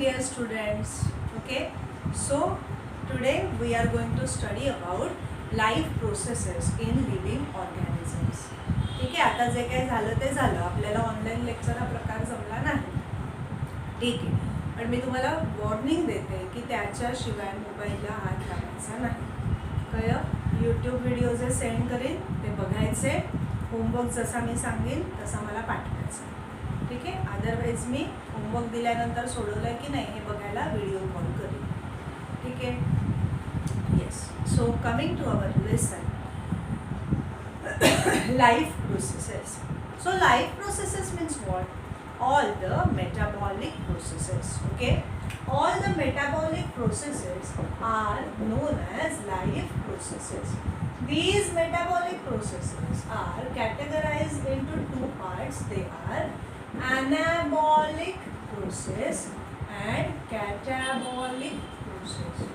dear students. Okay, so today we are going to study about life processes in living organisms. ठीक आहे, आता जे काही झालं ते झालं. आपल्याला ऑनलाईन लेक्चर हा प्रकार जमला नाही, ठीक आहे, पण मी तुम्हाला वॉर्निंग देते की त्याच्याशिवाय मोबाईलला हात लावायचा नाही. कळलं? यूट्यूब व्हिडिओ जे सेंड करेन ते बघायचे, होमवर्क जसा मी सांगेन तसा मला पाठवायचा. ठीक आहे, अदरवाईज मी होमवर्क दिल्यानंतर सोडवलं की नाही हे बघायला व्हिडिओ कॉल करेन. ठीक आहे. Yes, so coming to our lesson, life processes. So life processes means what? All the metabolic processes. Okay, all the metabolic processes are known as life processes. These metabolic processes are categorized into two parts. They are anabolic process and catabolic process.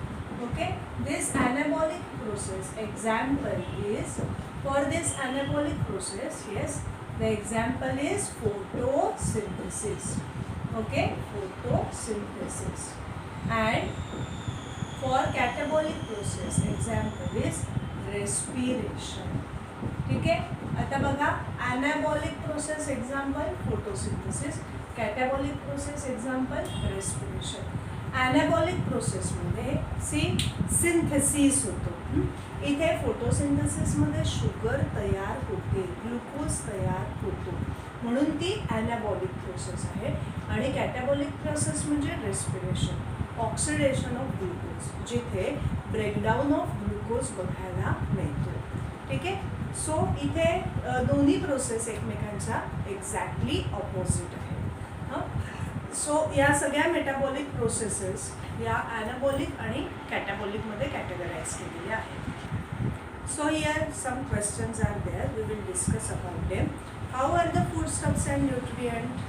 Okay, this anabolic process, example is, for this anabolic process, yes, the example is photosynthesis. Okay, photosynthesis. And for catabolic process, example is respiration. ठीक आहे, आता बघा, anabolic process example photosynthesis, catabolic process example respiration. anabolic process मध्ये synthesis होतो. इथे फोटोसिंथेसिसमध्ये sugar तयार होते, glucose तयार होतो, म्हणून ती ॲनाबॉलिक प्रोसेस आहे. आणि कॅटाबॉलिक प्रोसेस म्हणजे रेस्पिरेशन, ऑक्सिडेशन ऑफ ग्लुकोज, जिथे ब्रेकडाऊन ऑफ ग्लुकोज बघायला मिळतो. ठीक आहे, सो इथे दोन्ही प्रोसेस एकमेकांच्या एक्झॅक्टली ऑपोजिट आहे. सो या सगळ्या मेटाबॉलिक प्रोसेसेस या ॲनाबॉलिक आणि कॅटाबॉलिकमध्ये कॅटेगराईज केलेल्या आहेत. So here some questions are there. We will discuss about them. How are the foodstuffs and nutrient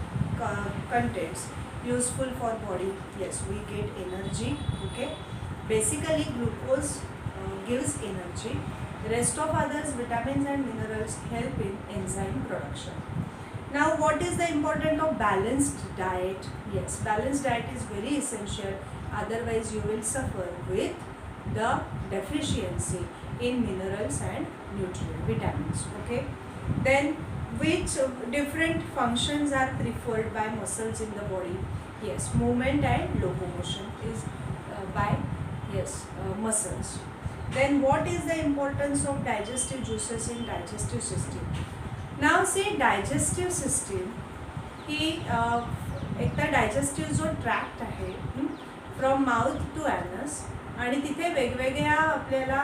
contents useful for body? Yes, we get energy. Okay, basically glucose gives energy. The rest of others, vitamins and minerals, help in enzyme production. Now, what is the importance of balanced diet? Yes, balanced diet is very essential. Otherwise, you will suffer with the deficiency in minerals and nutrient vitamins. Okay, then which different functions are preferred by muscles in the body? Yes, movement and locomotion is by muscles. Then what is the importance of digestive juices in digestive system? Now see, digestive system ही एक तर digestive जो tract आहे from mouth to anus, आणि तिथे वेगवेगळ्या आपल्याला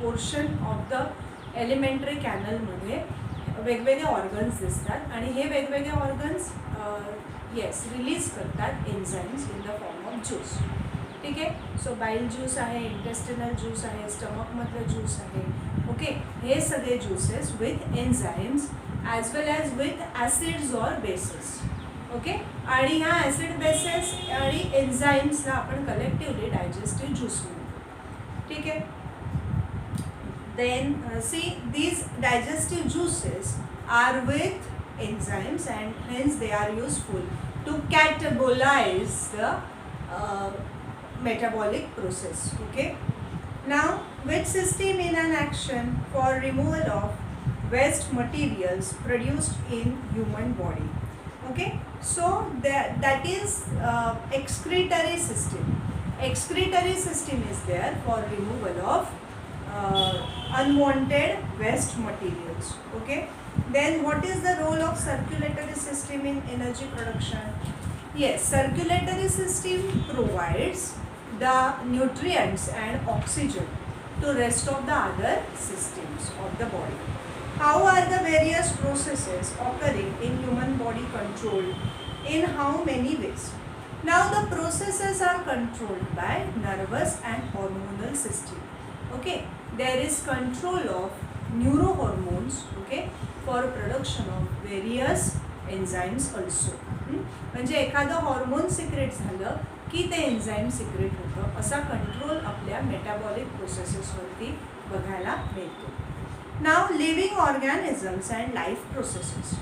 portion of the elementary कॅनलमध्ये वेगवेगळे organs दिसतात, आणि हे वेगवेगळे ऑर्गन्स रिलीज करतात enzymes in the form of juice. ठीक आहे, सो बाईल ज्यूस आहे, इंटेस्टिनल ज्यूस आहे, स्टमकमधलं ज्यूस आहे. ओके, हे सगळे juices with enzymes as well as with acids or bases. Okay, आणि ह्या ॲसिड बेसेस आणि एन्झाईम्सला आपण कलेक्टिव्हली डायजेस्टिव्ह ज्यूस म्हणतो. ठीक आहे, then see, these digestive juices are with enzymes and hence they are useful to catabolize the metabolic process. Okay, now which system in an action for removal of waste materials produced in human body? Okay, so that is excretory system. Excretory system is there for removal of unwanted waste materials. Okay, then what is the role of circulatory system in energy production? Yes, circulatory system provides the nutrients and oxygen to rest of the other systems of the body. How are the various processes occurring in human body controlled? In how many ways? Now the processes are controlled by nervous and hormonal system. Okay, there is control of neurohormones, okay, for production of various enzymes also. म्हणजे एखादं hormone secrete झालं की ते enzyme secrete होतं, असा control आपल्या metabolic प्रोसेसेसवरती बघायला मिळतो. Now living organisms and life processes.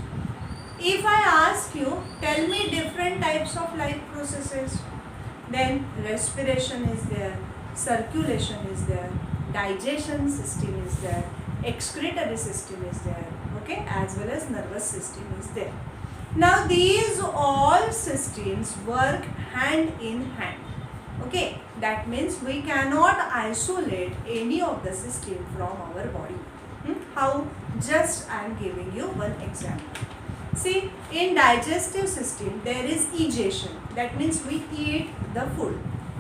if I ask you, tell me different types of life processes, then respiration is there, circulation is there, digestion system is there, excretory system is there, okay, as well as nervous system is there. Now these all systems work hand in hand. Okay, that means we cannot isolate any of the system from our body. How? Just I am giving you one example. See, in digestive system there is egestion. That means we eat the food.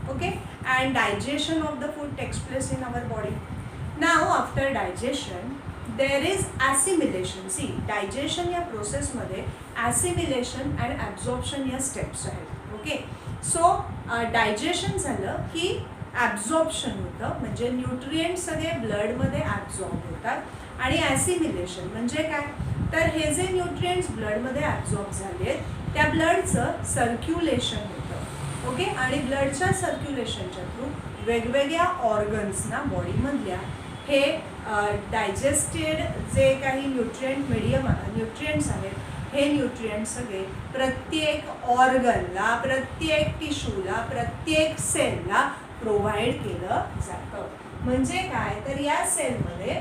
Okay, and digestion of the food takes place in our body. Now after digestion there is assimilation. See, digestion या process मध्ये assimilation and absorption या steps आहेत. Okay, so digestion झालं की absorption होतं, म्हणजे nutrient सगळे blood मध्ये ॲब्झॉर्ब होतात. आणि ॲसिमिलेशन म्हणजे काय, तर हे जे न्यूट्रिएंट्स ब्लड मध्ये ॲब्झॉर्ब झालेत त्या ब्लडचं सर्क्युलेशन होतं. ओके, आणि ब्लडच्या सर्क्युलेशनच्या थ्रू वेगवेगळ्या ऑर्गन्सना बॉडीमधल्या हे डायजेस्टेड जे काही न्यूट्रिएंट्स आहेत हे न्यूट्रिएंट्स सगळे प्रत्येक ऑर्गनला, प्रत्येक टिश्यूला, प्रत्येक सेलला प्रोव्हाइड केलं जातं. म्हणजे काय, तर या सेलमध्ये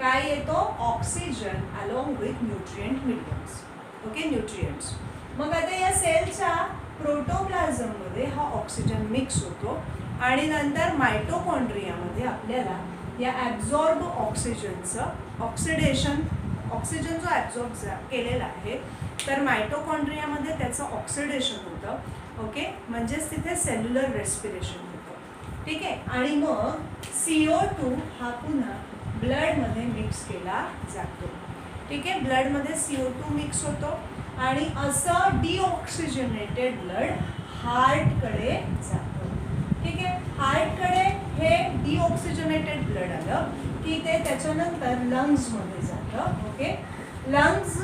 काय येतो, oxygen along with nutrient mediums. Okay, nutrients. मग आता या सेलच्या प्रोटोप्लाझममध्ये हा ऑक्सिजन मिक्स होतो आणि नंतर मायटोकॉन्ड्रियामध्ये आपल्याला या ॲब्झॉर्ब ऑक्सिजनचं ऑक्सिजन जो ॲब्झॉर्ब केलेला आहे तर मायटोकॉन्ड्रियामध्ये त्याचं ऑक्सिडेशन होतं. ओके, म्हणजेच तिथे सेल्युलर रेस्पिरेशन होतं. ठीक आहे, आणि मग CO2 हा पुन्हा ब्लडमध्ये मिक्स केला जातो. ठीक आहे, ब्लडमध्ये CO2 मिक्स होतो आणि असं डिऑक्सिजनेटेड ब्लड हार्टकडे जातं. ठीक आहे, हार्टकडे हे डिऑक्सिजनेटेड ब्लड आलं की ते त्याच्यानंतर लंग्समध्ये जातं. Okay, lungs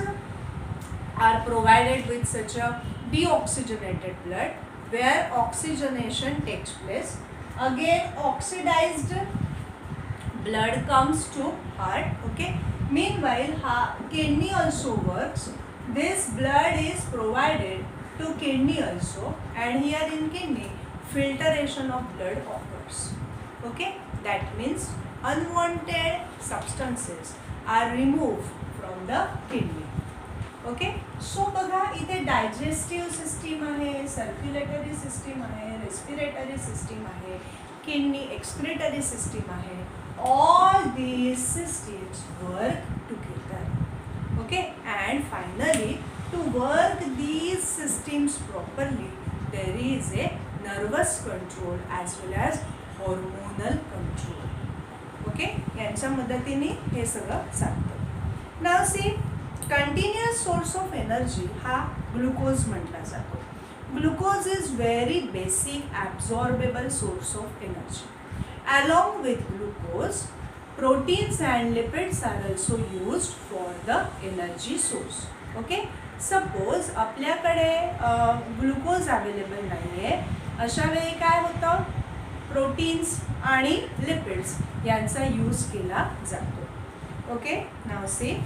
are provided with such a deoxygenated blood where oxygenation takes place. Again oxidized blood comes to heart. Okay, meanwhile kidney also works. This blood is provided to kidney also, and here in kidney filtration of blood occurs. Okay, that means unwanted substances are removed from the kidney. Okay, so बघा इथे digestive system आहे, circulatory system आहे, respiratory system आहे, kidney excretory system आहे. All these systems work together. Okay, and finally to work these systems properly there is a nervous control as well as hormonal control. Okay, यांच्या मदतीने हे सगळं चालतं. Now see, continuous source of energy हा glucose म्हटला जातो. Glucose is very basic absorbable source of energy. Along with glucose proteins and lipids are also used for the energy source. Okay, suppose आपल्याकडे glucose available नाही आहे, अशा वेळी काय होतं, प्रोटीन्स आणि लिपिड्स यांचा यूज केला जातो. Okay, now see,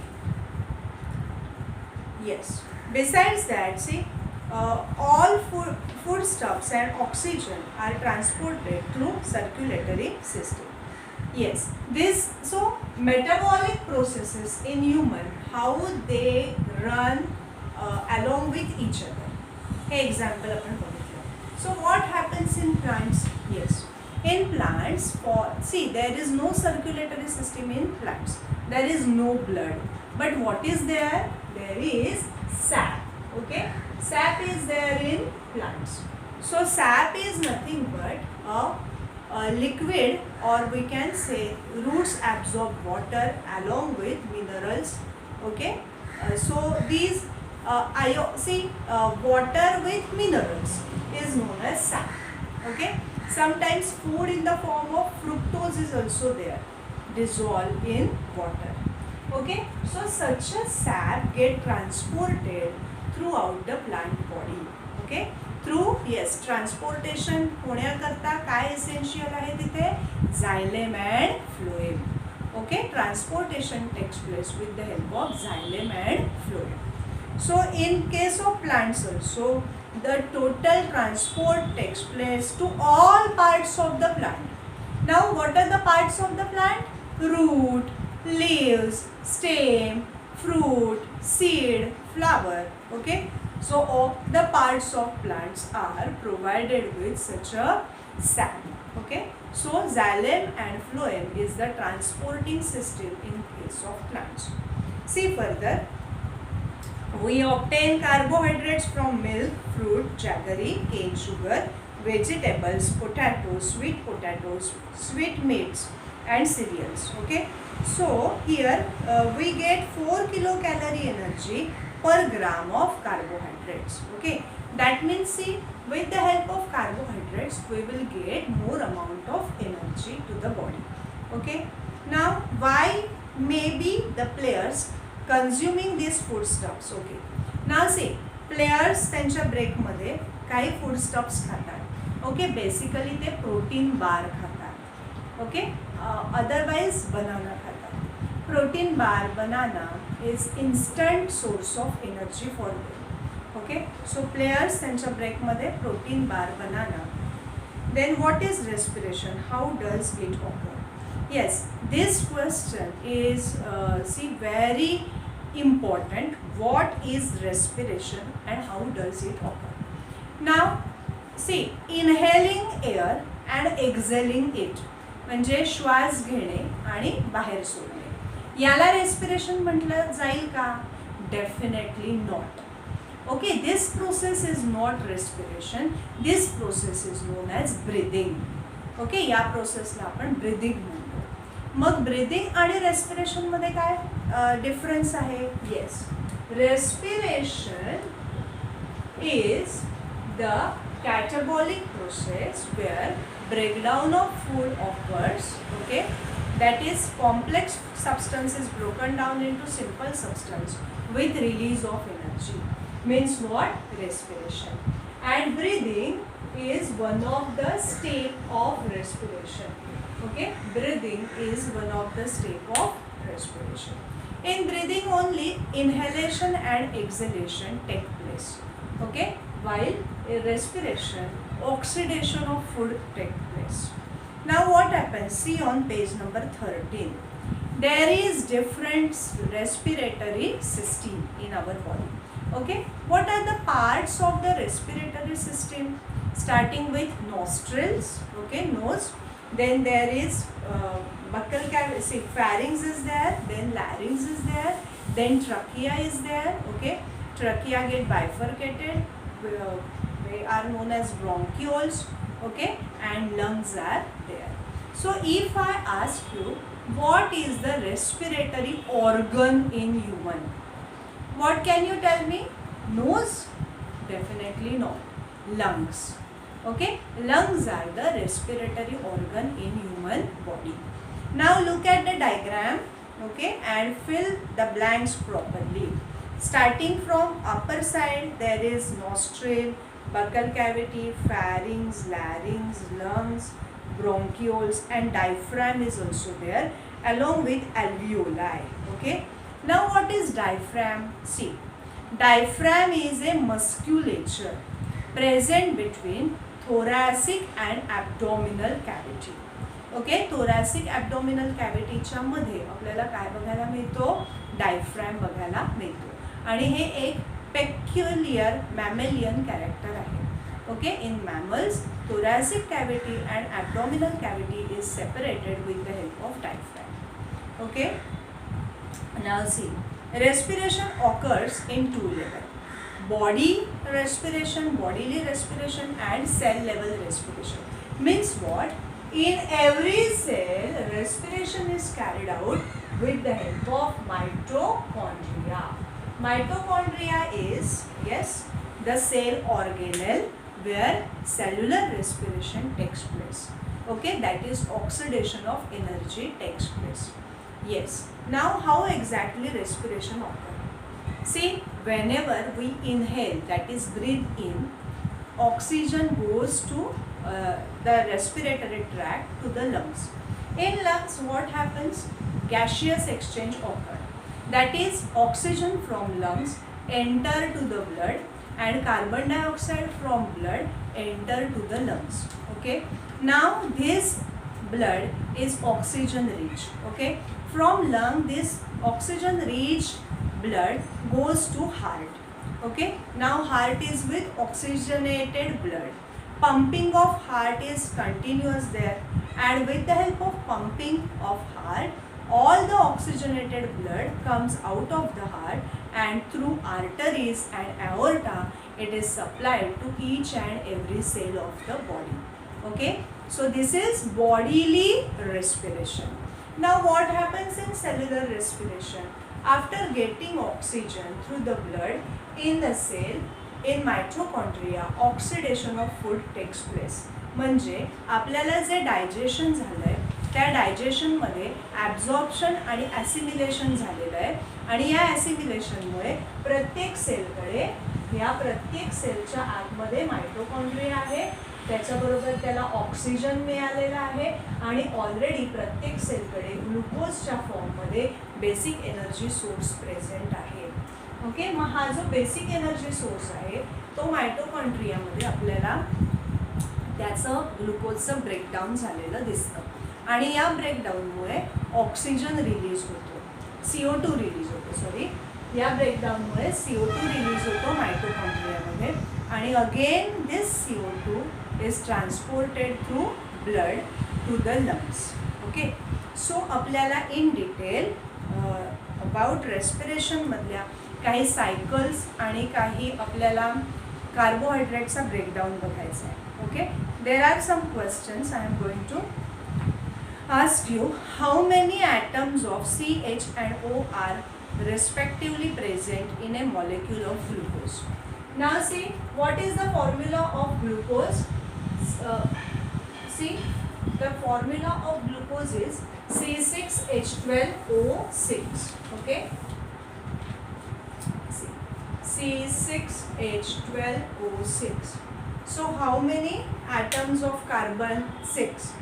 yes, besides that, see, all foodstuffs and oxygen are transported through circulatory system. Yes, this, so metabolic processes in human, how they run along with each other. Hey, example आपण बघितलं. So what happens in plants? Yes, in plants, see, there is no circulatory system in plants. There is no blood. But what is there? There is sap. Okay, sap is there in plants. So sap is nothing but a liquid, or we can say roots absorb water along with minerals. Okay, so these water with minerals is known as sap. Okay, sometimes food in the form of fructose is also there, dissolved in water. Okay, so such a sap get transported throughout the plant body. Okay, through, yes, transportation होण्याकरता काय essential आहे तिथे, xylem and phloem. Okay, transportation takes place with the help of xylem and phloem. So in case of plants also, the total transport takes place to all parts of the plant. Now what are the parts of the plant? Root, leaves, stem, fruit, seed, flower. Okay. So all the parts of plants are provided with such a sap. Okay. So xylem and phloem is the transporting system in case of plants. See further. We obtain carbohydrates from milk, fruit, jaggery, cane sugar, vegetables, potatoes, sweet meats and cereals. Okay. So here we get 4 kilocalorie energy per gram of carbohydrates. Okay. That means see, with the help of carbohydrates we will get more amount of energy to the body. Okay. Now why maybe the players consuming these foodstuffs. Okay. Now see, players त्यांच्या break मध्ये काही foodstuffs खातात. Okay, basically ते protein bar खातात. Okay, otherwise banana खातात. Protein bar, banana is instant source of energy for them. Okay, so players त्यांच्या break मध्ये protein bar, banana. Then what is respiration? How does it occur? Yes, this question is very important. What is respiration and how does it occur? Now see, inhaling air and exhaling it म्हणजे श्वास घेणे आणि बाहेर सोडणे याला respiration म्हटलं जाईल का? Definitely not. Okay, this process is not respiration. This process is known as breathing. Okay, या प्रोसेसला आपण breathing म्हणतो. मग ब्रीदिंग आणि रेस्पिरेशन मध्ये काय डिफरन्स आहे? Yes, respiration is the catabolic process where breakdown of food occurs. Okay, that is complex substance is broken down into simple substance with release of energy. Means what? Respiration. And breathing is one of the step of respiration. Okay, breathing is one of the step of respiration. In breathing only inhalation and exhalation take place. Okay, while in respiration oxidation of food take place. Now what happens? See on page number 13. There is different respiratory system in our body. Okay, what are the parts of the respiratory system? Starting with nostrils. Okay, nose. Then there is buccal cavity, pharynx is there, then larynx is there, then trachea is there. Okay, trachea get bifurcated, they are known as bronchioles. Okay, and lungs are there. So if I ask you what is the respiratory organ in human, what can you tell me? Nose? Definitely not. Lungs. Okay, lungs are the respiratory organ in human body. Now look at the diagram. Okay, and fill the blanks properly. Starting from upper side, there is nostril, buccal cavity, pharynx, larynx, lungs, bronchioles, and diaphragm is also there along with alveoli. Okay, now what is diaphragm? See, diaphragm is a musculature present between thoracic and abdominal cavity. Okay, thoracic abdominal cavity च्या मध्ये आपल्याला काय बघायला मिळतो? Diaphragm बघायला मिळतो आणि हे एक पेक्युलियर मॅमेलियन कॅरेक्टर आहे. Okay, in mammals thoracic cavity and abdominal cavity is separated with the help of diaphragm. Okay, now see, respiration occurs in two levels: body respiration, bodily respiration, and cell level respiration. Means what? In every cell, respiration is carried out with the help of mitochondria. Mitochondria is, yes, the cell organelle where cellular respiration takes place. Okay, that is oxidation of energy takes place. Yes. Now how exactly respiration occurs? See, whenever we inhale, that is breathe in, oxygen goes to the respiratory tract to the lungs. In lungs, what happens? Gaseous exchange occurs. That is, oxygen from lungs enter to the blood and carbon dioxide from blood enter to the lungs. Okay, now this blood is oxygen rich. Okay, from lung this oxygen rich blood goes to heart. Okay, now heart is with oxygenated blood. Pumping of heart is continuous there, and with the help of pumping of heart, all the oxygenated blood comes out of the heart, and through arteries and aorta it is supplied to each and every cell of the body. Okay, so this is bodily respiration. Now what happens in cellular respiration? After getting oxygen through the blood in the cell, in mitochondria oxidation of food takes place. म्हणजे आपल्याला जे digestion झालं आहे त्या डायजेशनमध्ये absorption आणि assimilation झालेलं आहे, आणि या ॲसिमिलेशनमुळे प्रत्येक सेलकडे, या प्रत्येक सेलच्या आतमध्ये मायटोकॉन्ड्रिया आहे, त्याच्याबरोबर त्याला ऑक्सिजन मिळालेला आहे, आणि ऑलरेडी प्रत्येक सेलकडे ग्लुकोजच्या फॉर्ममध्ये बेसिक एनर्जी सोर्स प्रेझेंट आहे. ओके, मग हा जो बेसिक एनर्जी सोर्स आहे तो मायटोकॉन्ड्रियामध्ये आपल्याला त्याचं ग्लुकोजचं ब्रेकडाऊन झालेलं दिसतं, आणि या ब्रेकडाऊनमुळे ऑक्सिजन रिलीज होतो, CO2 रिलीज होतो, सॉरी, या ब्रेकडाऊनमुळे CO2 रिलीज होतो मायटोकॉन्ड्रियामध्ये, आणि again this CO2 is transported through blood to the lungs. Okay, so आपल्याला इन डिटेल अबाउट रेस्पिरेशनमधल्या काही सायकल्स आणि काही आपल्याला कार्बोहायड्रेटचा ब्रेकडाऊन बघायचा आहे. Okay, there are some questions I am going to ask you. How many atoms of CH and O are respectively present in a molecule of glucose? Now see, what is the formula of glucose? See, the formula of glucose is C6H12O6. Okay, C6H12O6. So how many atoms of carbon? 6.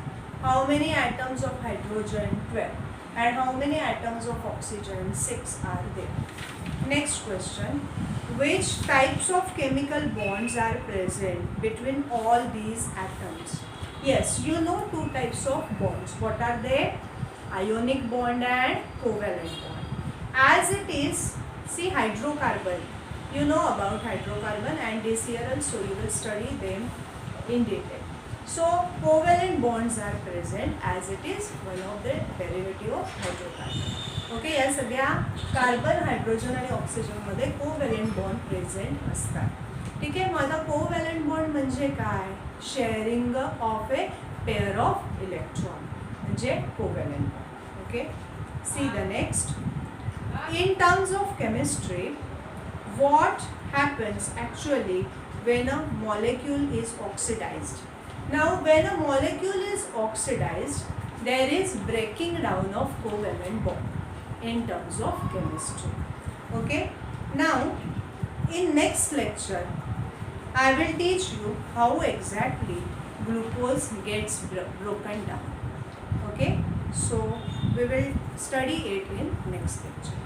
How many atoms of hydrogen? 12. And how many atoms of oxygen? 6 are there. Next question. Which types of chemical bonds are present between all these atoms? Yes, you know two types of bonds. What are they? Ionic bond and covalent bond. As it is, see hydrocarbon. You know about hydrocarbon, and this year also you will study them in detail. So covalent bonds are present, as it is one of the derivative of hydrocarbon. Okay, या सगळ्या carbon, hydrogen आणि ऑक्सिजनमध्ये covalent bond present असतात. ठीक आहे, मग आता covalent bond म्हणजे काय? Sharing of a pair of electron म्हणजे covalent bond. Okay, see the next. In terms of chemistry, what happens actually when a molecule is oxidized? Now when a molecule is oxidized, there is breaking down of covalent bond in terms of chemistry. Okay, now in next lecture I will teach you how exactly glucose gets broken down. Okay, so we will study it in next lecture.